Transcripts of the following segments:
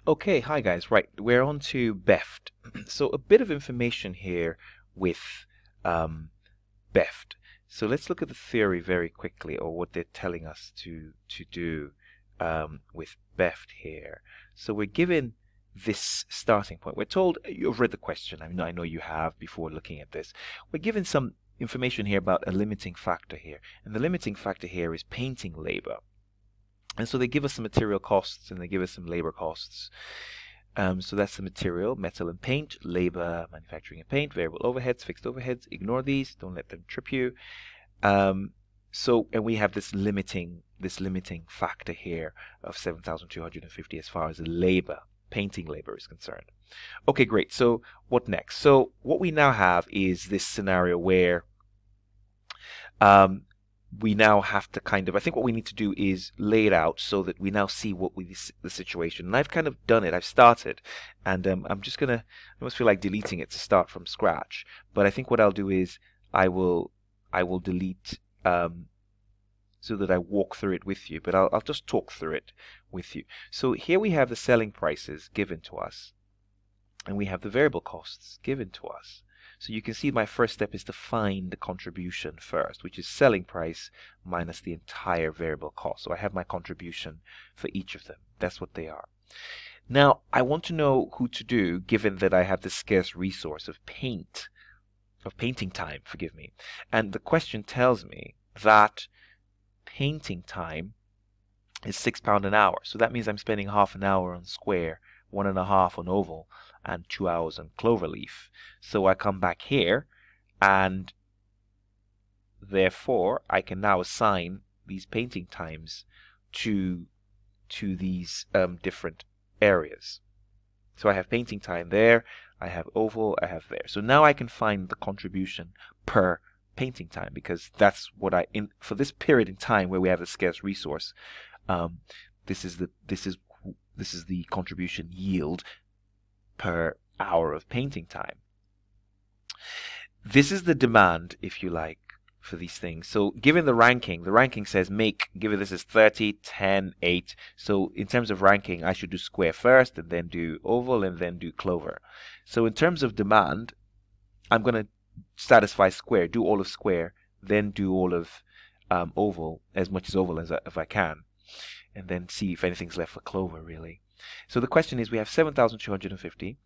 Okay, hi guys. Right, we're on to BEFT. So a bit of information here with BEFT. So let's look at the theory very quickly, or what they're telling us to do with BEFT here. So we're given this starting point. We're told, you've read the question. I know you have before looking at this. We're given some information here about a limiting factor here, and the limiting factor here is painting labor. And so they give us some material costs and they give us some labor costs. So that's the material, metal and paint, labor, manufacturing and paint, variable overheads, fixed overheads. Ignore these, don't let them trip you. And we have this limiting factor here of 7,250 as far as labor, painting labor is concerned. Okay, great. So what next? So what we now have is this scenario where we now have to I think what we need to do is lay it out so that we now see the situation. And I've kind of done it. I've started, and I'm just gonna. I almost feel like deleting it to start from scratch. But I think what I'll do is I will delete so that I walk through it with you. But I'll just talk through it with you. So here we have the selling prices given to us, and we have the variable costs given to us. So you can see my first step is to find the contribution first, which is selling price minus the entire variable cost. So I have my contribution for each of them. That's what they are. Now, I want to know who to do, given that I have this scarce resource of painting time, forgive me. And the question tells me that painting time is £6 an hour. So that means I'm spending half an hour on square, 1.5 on oval, and 2 hours on cloverleaf. So I come back here, and therefore I can now assign these painting times to these different areas. So I have painting time there, I have oval, I have there. So now I can find the contribution per painting time, because that's what for this period in time where we have a scarce resource, this is the contribution yield per hour of painting time. This is the demand, if you like, for these things. So given the ranking says given this is 30, 10, 8. So in terms of ranking, I should do square first, and then do oval, and then do clover. So in terms of demand, I'm going to satisfy square, do all of square, then do all of oval, as much as oval as I can, and then see if anything's left for clover, really. So the question is, we have 7,250.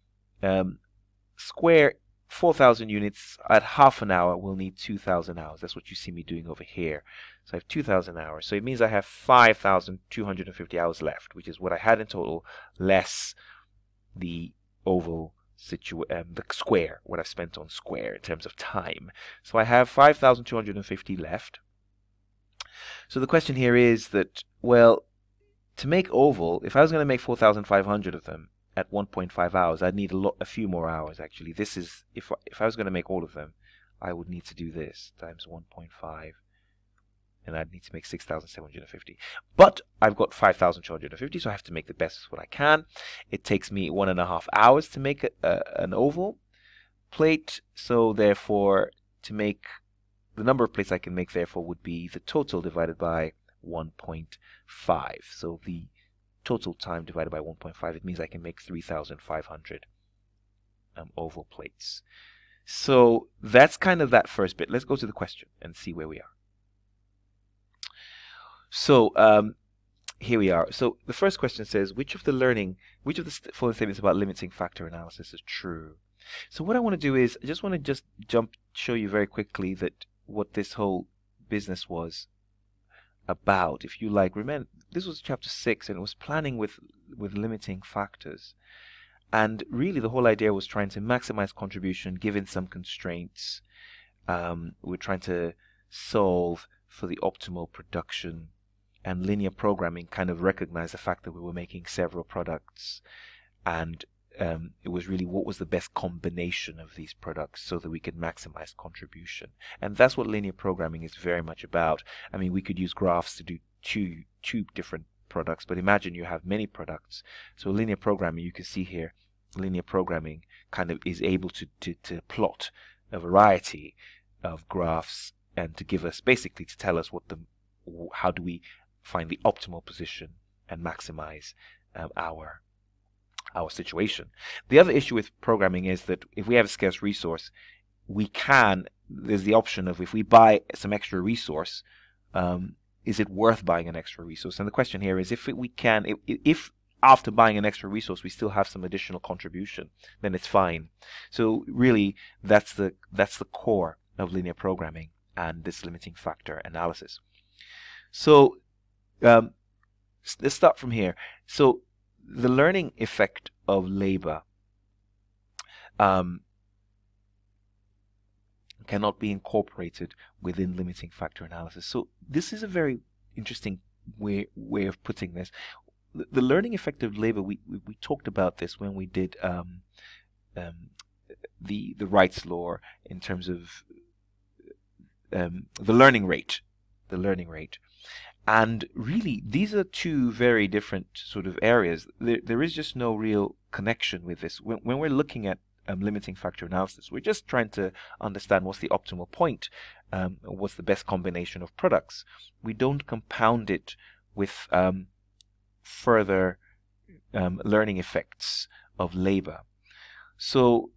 Square 4,000 units at half an hour will need 2,000 hours. That's what you see me doing over here. So I have 2,000 hours. So it means I have 5,250 hours left, which is what I had in total, less the oval the square, what I've spent on square in terms of time. So I have 5,250 left. So the question here is that, well, to make oval, if I was going to make 4,500 of them at 1.5 hours, I'd need a few more hours, actually. This is, if I was going to make all of them, I would need to do this times 1.5, and I'd need to make 6,750. But I've got 5,250, so I have to make the best of what I can. It takes me 1.5 hours to make an oval plate, so therefore, to make the number of plates I can make, therefore, would be the total divided by 1.5. So the total time divided by 1.5, it means I can make 3,500 oval plates. So that's kind of that first bit. Let's go to the question and see where we are. So here we are. So the first question says, which of the following statements about limiting factor analysis is true? So what I want to do is, I just want to show you very quickly that what this whole business was about, if you like. Remember, this was chapter 6, and it was planning with limiting factors, and really the whole idea was trying to maximize contribution given some constraints. We're trying to solve for the optimal production, and linear programming kind of recognized the fact that we were making several products, and it was really what was the best combination of these products so that we could maximize contribution. And that's what linear programming is very much about. I mean, we could use graphs to do two different products, but imagine you have many products. So linear programming, you can see here, linear programming kind of is able to plot a variety of graphs, and to give us, basically to tell us how do we find the optimal position and maximize our our situation. The other issue with programming is that if we have a scarce resource, there's the option of, if we buy some extra resource, is it worth buying an extra resource? And the question here is, if after buying an extra resource we still have some additional contribution, then it's fine. So really, that's the core of linear programming and this limiting factor analysis. So let's start from here. So the learning effect of labor cannot be incorporated within limiting factor analysis. So this is a very interesting way of putting this. The learning effect of labor, we talked about this when we did the Wright's law in terms of the learning rate. And really, these are two very different sort of areas. There is just no real connection with this. When we're looking at limiting factor analysis, we're just trying to understand what's the optimal point, what's the best combination of products. We don't compound it with further learning effects of labor. So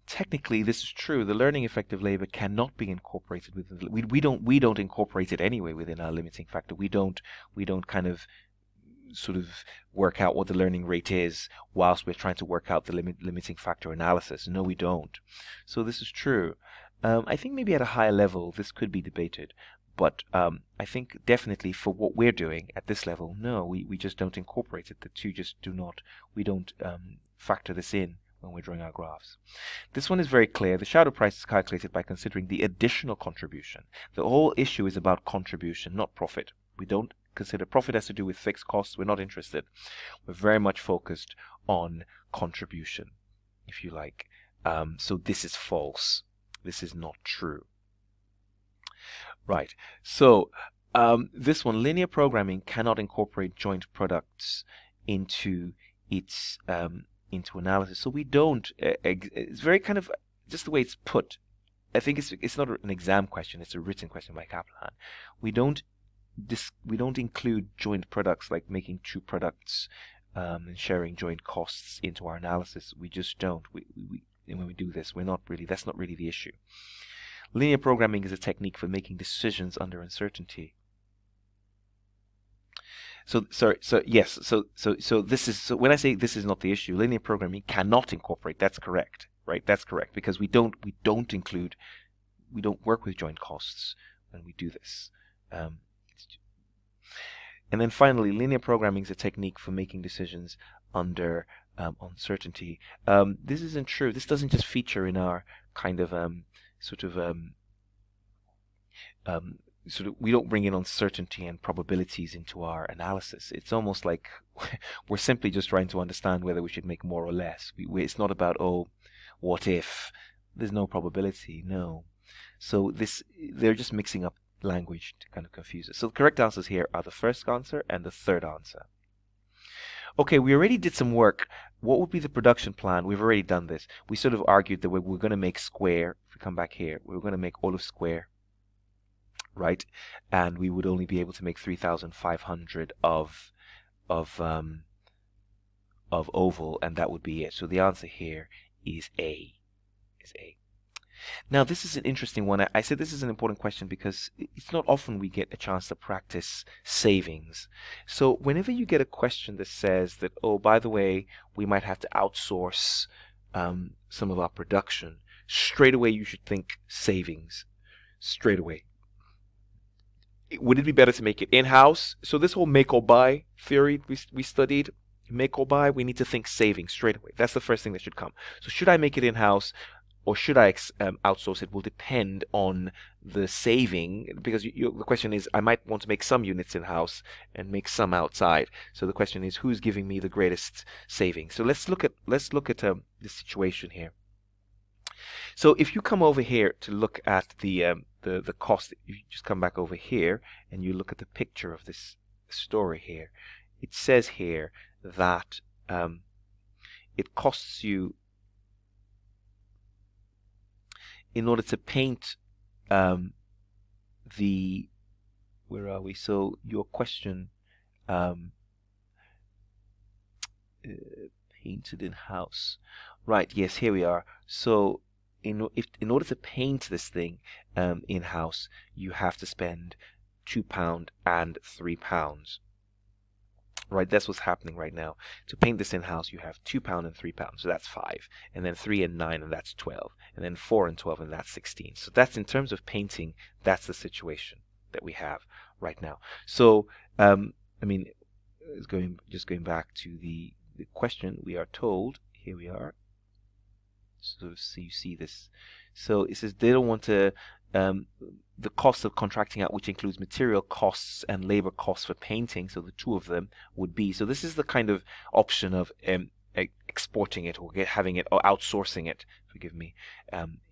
technically, this is true. The learning effect of labor cannot be incorporated within. We don't incorporate it anyway within our limiting factor. We don't kind of sort of work out what the learning rate is whilst we're trying to work out the limiting factor analysis. No, we don't. So this is true. I think maybe at a higher level this could be debated, but I think definitely for what we're doing at this level, no, we just don't incorporate it. The two just do not. We don't factor this in when we're drawing our graphs. This one is very clear. The shadow price is calculated by considering the additional contribution. The whole issue is about contribution, not profit. We don't consider profit has to do with fixed costs. We're not interested. We're very much focused on contribution, if you like. So this is false. This is not true. Right. So this one, linear programming cannot incorporate joint products into its into analysis. So we don't. It's very kind of just the way it's put. I think it's not an exam question. It's a written question by Kaplan. We don't include joint products like making two products and sharing joint costs into our analysis. We just don't. When we do this, that's not really the issue. Linear programming is a technique for making decisions under uncertainty. So when I say this is not the issue, linear programming cannot incorporate. That's correct, right? That's correct, because we don't work with joint costs when we do this. And then finally, linear programming is a technique for making decisions under uncertainty. This isn't true. This doesn't just feature in our kind of we don't bring in uncertainty and probabilities into our analysis. It's almost like we're simply just trying to understand whether we should make more or less. It's not about, oh, what if? There's no probability, no. So they're just mixing up language to kind of confuse us. So the correct answers here are the first answer and the third answer. Okay, we already did some work. What would be the production plan? We've already done this. We sort of argued that we're going to make square. If we come back here, we're going to make all of square, right? And we would only be able to make 3,500 of oval, and that would be it. So the answer here is A. Now, this is an interesting one. I said this is an important question because it's not often we get a chance to practice savings. So whenever you get a question that says that, oh, by the way, we might have to outsource some of our production, straight away you should think savings. Straight away. Would it be better to make it in-house? So this whole make or buy theory we studied, make or buy, we need to think savings straight away. That's the first thing that should come. So should I make it in-house? Or should I outsource it? Will depend on the saving, because the question is, I might want to make some units in-house and make some outside. So the question is, who's giving me the greatest saving? So let's look at the situation here. So if you come over here to look at the cost, you just come back over here and you look at the picture of this story here. It says here that it costs you, in order to paint where are we? So your question, painted in house. Right, yes, here we are. So in order to paint this thing in house, you have to spend £2 and £3. Right, that's what's happening right now. To paint this in house, you have £2 and £3, so that's 5, and then 3 and 9, and that's 12, and then 4 and 12, and that's 16. So that's in terms of painting. That's the situation that we have right now. So I mean, just going back to the question, we are told, here we are, so you see this, so it says they don't want to the cost of contracting out, which includes material costs and labor costs for painting, so the two of them would be, so this is the kind of option of exporting it or having it or outsourcing it, forgive me,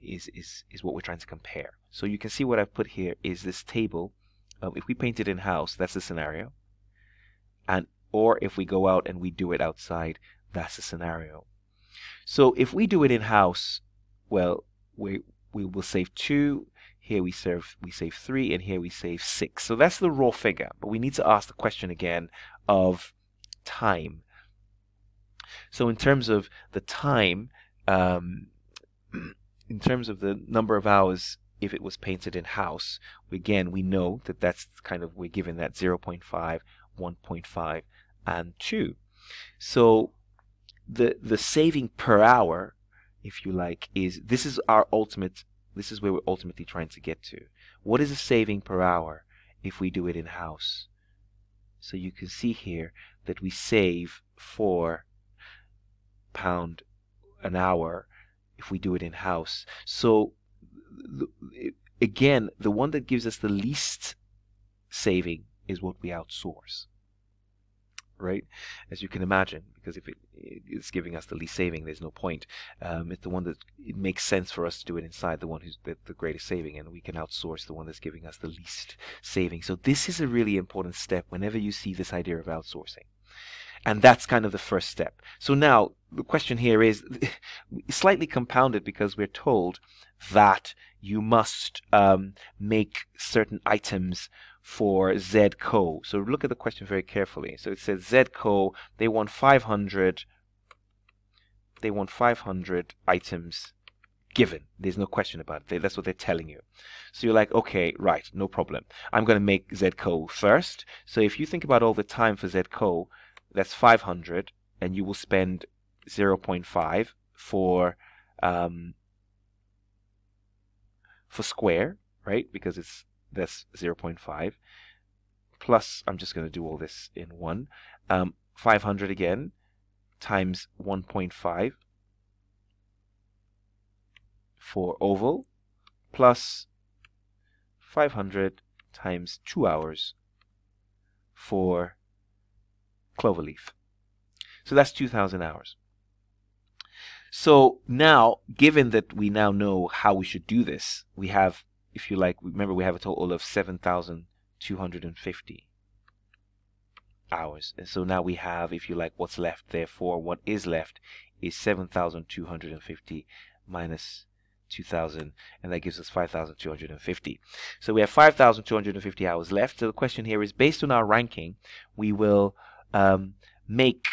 is what we're trying to compare. So you can see what I've put here is this table. If we paint it in house, that's the scenario, or if we go out and we do it outside, that's the scenario. So if we do it in house, well, we will save 2. Here we save 3, and here we save 6. So that's the raw figure. But we need to ask the question again of time. So in terms of the time, in terms of the number of hours, if it was painted in house, again we know that that's kind of, we're given that 0.5, 1.5, and 2. So the saving per hour, if you like, this is where we're ultimately trying to get to. What is the saving per hour if we do it in house? So you can see here that we save £4 an hour if we do it in house. So again, the one that gives us the least saving is what we outsource. Right, as you can imagine, because if it's giving us the least saving, there's no point. It's the one that it makes sense for us to do it inside, the one who's the greatest saving, and we can outsource the one that's giving us the least saving. So this is a really important step whenever you see this idea of outsourcing, and that's kind of the first step. So now the question here is slightly compounded, because we're told that you must make certain items for ZCO. So look at the question very carefully. So it says ZCO, they want 500 items given. There's no question about it. That's what they're telling you. So you're like, okay, right, no problem. I'm going to make ZCO first. So if you think about all the time for ZCO, that's 500, and you will spend 0.5 for square, right? Because that's 0.5 plus, I'm just going to do all this in one, 500 again times 1.5 for oval, plus 500 times 2 hours for cloverleaf. So that's 2,000 hours. So now, given that we now know how we should do this, we have, if you like, remember we have a total of 7,250 hours. And so now we have, if you like, what's left. Therefore, what is left is 7,250 minus 2,000, and that gives us 5,250. So we have 5,250 hours left. So the question here is, based on our ranking, we will make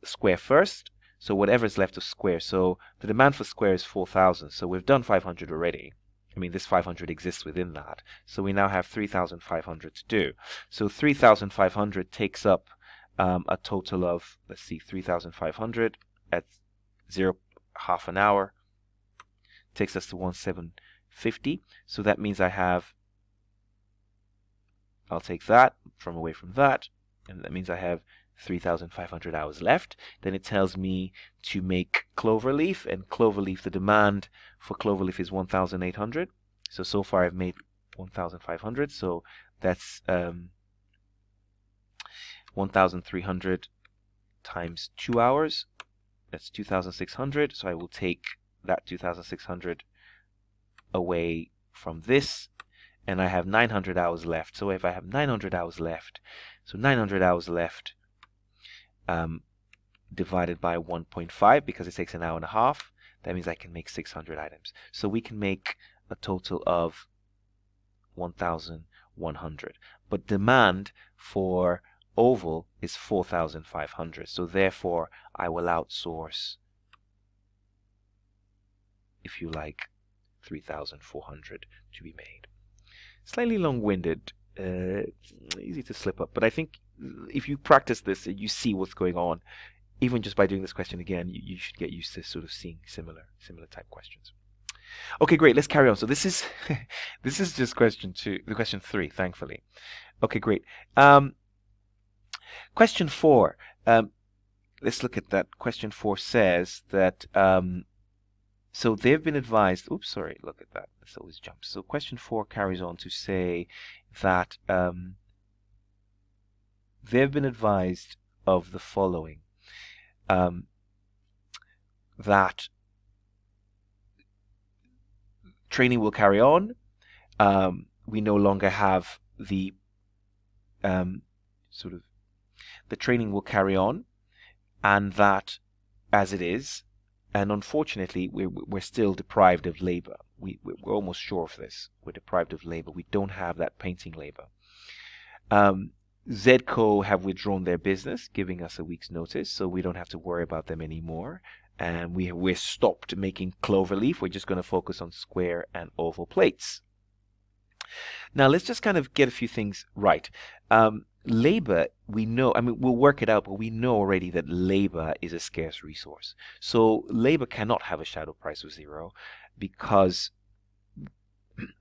square first. So whatever is left of square. So the demand for square is 4,000. So we've done 500 already. I mean, this 500 exists within that. So we now have 3,500 to do. So 3,500 takes up a total of, let's see, 3,500 at half an hour takes us to 1,750. So that means I'll take that away from that, and that means I have 3,500 hours left. Then it tells me to make cloverleaf, and cloverleaf, the demand for cloverleaf is 1,800. So far I've made 1,500. So that's 1,300 times 2 hours. That's 2,600. So I will take that 2,600 away from this, and I have 900 hours left. So if I have 900 hours left, so 900 hours left divided by 1.5, because it takes an hour and a half, that means I can make 600 items. So we can make a total of 1,100. But demand for oval is 4,500. So therefore, I will outsource, if you like, 3,400 to be made. Slightly long-winded, easy to slip up, but I think if you practice this, you see what's going on. Even just by doing this question again, you should get used to sort of seeing similar type questions. Okay, great. Let's carry on. So this is this is just question 3, thankfully. Okay, great. Question 4. Let's look at that. Question 4 says that so they've been advised. Oops, sorry. Look at that. This always jumps. So question 4 carries on to say that they've been advised of the following. That training will carry on. We no longer have the the training will carry on, and that as it is, and unfortunately we're still deprived of labor. We're almost sure of this. We're deprived of labor. We don't have that painting labor. Zedco have withdrawn their business, giving us a week's notice, so we don't have to worry about them anymore. And we're stopped making cloverleaf. We're just going to focus on square and oval plates. Now let's just kind of get a few things right. Labor, we know, I mean, we'll work it out, but we know already that labor is a scarce resource. So labor cannot have a shadow price of 0 because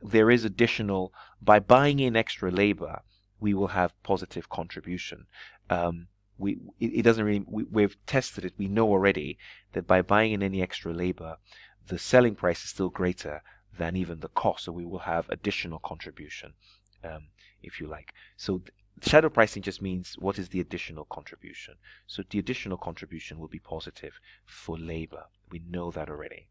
there is additional, by buying in extra labor, we will have positive contribution. It doesn't really, we've tested it. We know already that by buying in any extra labor, the selling price is still greater than even the cost. So we will have additional contribution, if you like. So shadow pricing just means what is the additional contribution. So the additional contribution will be positive for labor. We know that already.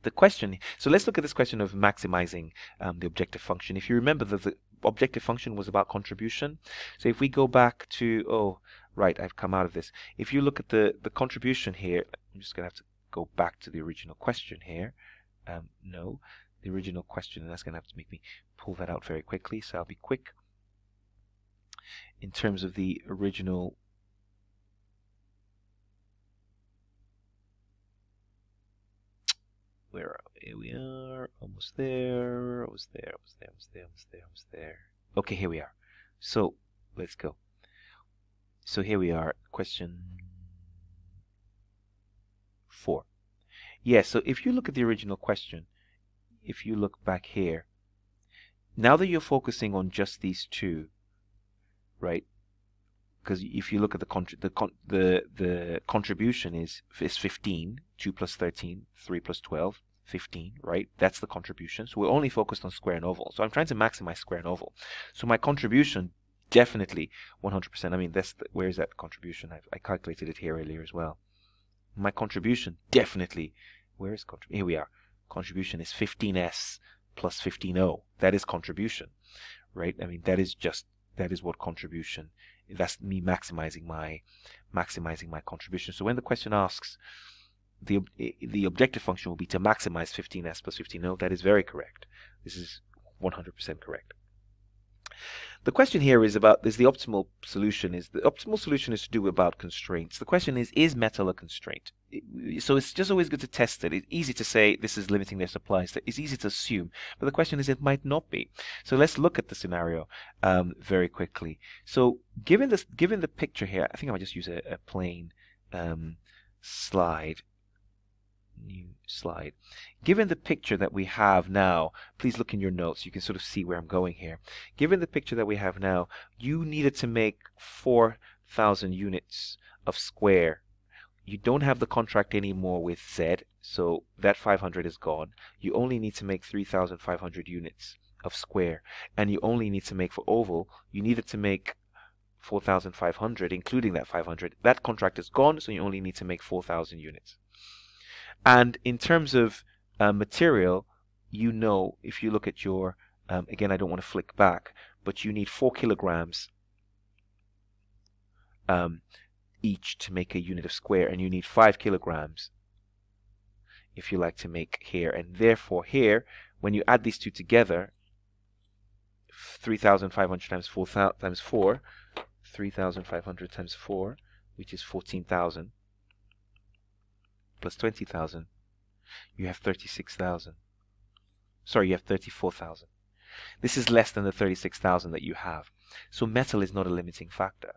The question, so let's look at this question of maximizing the objective function. If you remember that the objective function was about contribution. So if we go back to, oh, right, I've come out of this. If you look at the contribution here, I'm just going to have to go back to the original question here. No, the original question, and that's going to have to make me pull that out very quickly. So I'll be quick. In terms of the original, here we are, almost there, almost there. Okay, here we are. So let's go. So here we are, question 4. Yes, so if you look at the original question, if you look back here, now that you're focusing on just these two, right? Because if you look at the contribution is 15, 2 plus 13, 3 plus 12, 15, right? That's the contribution. So we're only focused on square and oval. So I'm trying to maximize square and oval. So my contribution definitely 100%. I mean, where is that contribution? I calculated it here earlier as well. My contribution definitely, where is contribution? Here we are. Contribution is 15s plus 15o. That is contribution, right? I mean, that is what contribution. That's me maximizing my contribution. So when the question asks, the objective function will be to maximize 15s plus 15o. That is very correct. This is 100% correct. The question here is about, the optimal solution is to do about constraints. The question is metal a constraint? So it's just always good to test it. It's easy to say this is limiting their supplies. It's easy to assume, but the question is it might not be. So let's look at the scenario very quickly. So given the picture here, I think I might just use a plain slide. New slide. Given the picture that we have now, please look in your notes. You can sort of see where I'm going here. Given the picture that we have now, you needed to make 4,000 units of square. You don't have the contract anymore with Z, so that 500 is gone. You only need to make 3,500 units of square, and you only need to make for oval. You needed to make 4,500, including that 500. That contract is gone, so you only need to make 4,000 units. And in terms of material, you know, if you look at your, again, I don't want to flick back, but you need 4 kilograms each to make a unit of square, and you need 5 kilograms if you like to make here. And therefore here, when you add these two together, 3,500 times 4, 3,500 times 4, which is 14,000, plus 20,000, you have 36,000. Sorry, you have 34,000. This is less than the 36,000 that you have. So metal is not a limiting factor.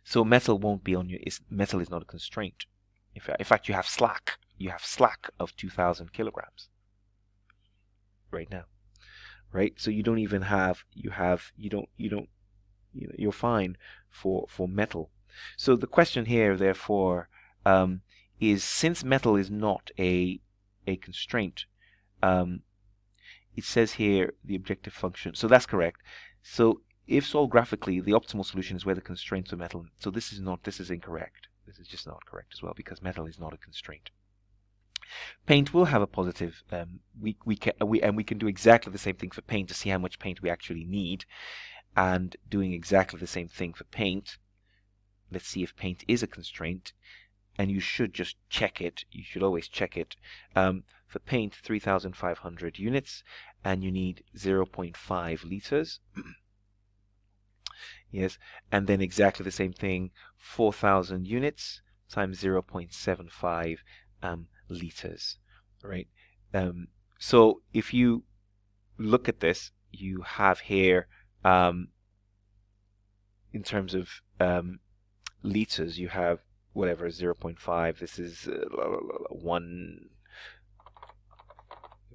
So metal won't be on your, metal is not a constraint. In fact, you have slack. You have slack of 2,000 kilograms right now, right? So you don't even have, you're fine for metal. So the question here, therefore, is since metal is not a constraint, it says here the objective function. So that's correct. So if solved graphically, the optimal solution is where the constraints are metal. So this is incorrect. This is just not correct as well, because metal is not a constraint. Paint will have a positive. We can do exactly the same thing for paint to see how much paint we actually need, and doing exactly the same thing for paint. Let's see if paint is a constraint, and you should just check it. You should always check it. For paint, 3,500 units, and you need 0.5 liters. Yes, and then exactly the same thing, 4,000 units times 0.75 liters, right? So if you look at this, you have here, in terms of liters, you have whatever, 0.5. This is 1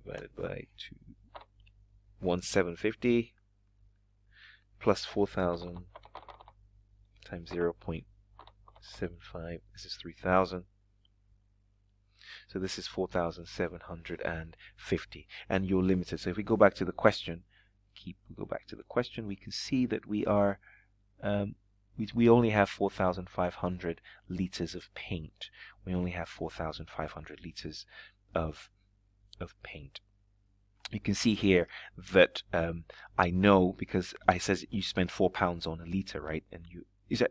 divided by 1,750 plus 4,000 times 0.75. This is 3,000. So this is 4,750, and you're limited. So if we go back to the question, we can see that we are we only have 4,500 liters of paint. We only have 4,500 liters of paint. You can see here that I know, because I says you spend £4 on a liter, right? And a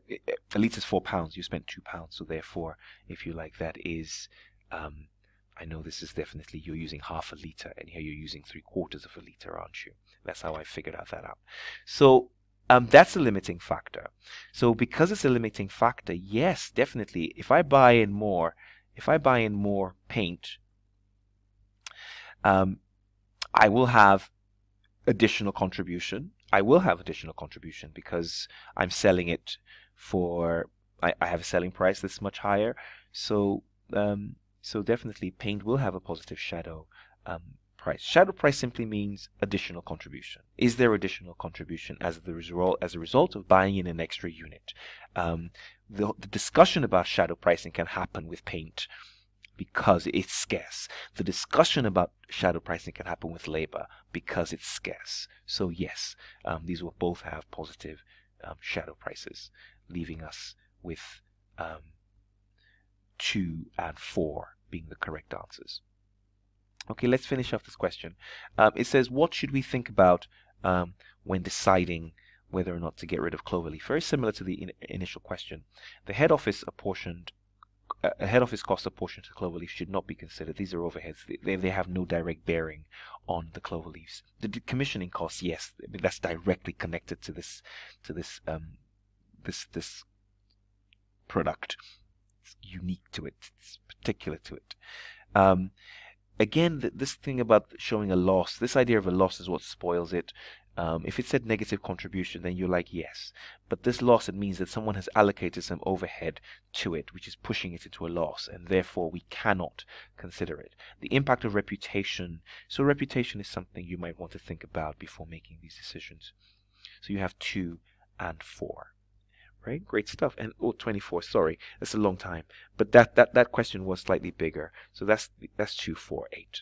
liter is £4. You spent £2. So therefore, if you like, that is, I know this is definitely, you're using half a liter, and here you're using 3/4 of a liter, aren't you? That's how I figured that out. So that's a limiting factor. So because it's a limiting factor, yes, definitely, if I buy in more paint, I will have additional contribution. Because I'm selling it for, I have a selling price that's much higher. So so definitely paint will have a positive shadow price. Shadow price simply means additional contribution. Is there additional contribution as a result of buying in an extra unit? The discussion about shadow pricing can happen with paint, because it's scarce. The discussion about shadow pricing can happen with labor, because it's scarce. So yes, these will both have positive shadow prices, leaving us with 2 and 4 being the correct answers. Okay, let's finish off this question. It says, what should we think about when deciding whether or not to get rid of cloverleaf? Very similar to the initial question. The head office cost apportioned to cloverleaf should not be considered. These are overheads. They have no direct bearing on the cloverleafs. The decommissioning costs, yes, I mean, that's directly connected to this product. It's unique to it. It's particular to it. Again, this thing about showing a loss, this idea of a loss is what spoils it. If it said negative contribution, then you're like, yes. But this loss, it means that someone has allocated some overhead to it, which is pushing it into a loss, and therefore we cannot consider it. The impact of reputation. So reputation is something you might want to think about before making these decisions. So you have 2 and 4. Right? Great stuff. And 24, sorry, that's a long time. But that question was slightly bigger. So that's 248.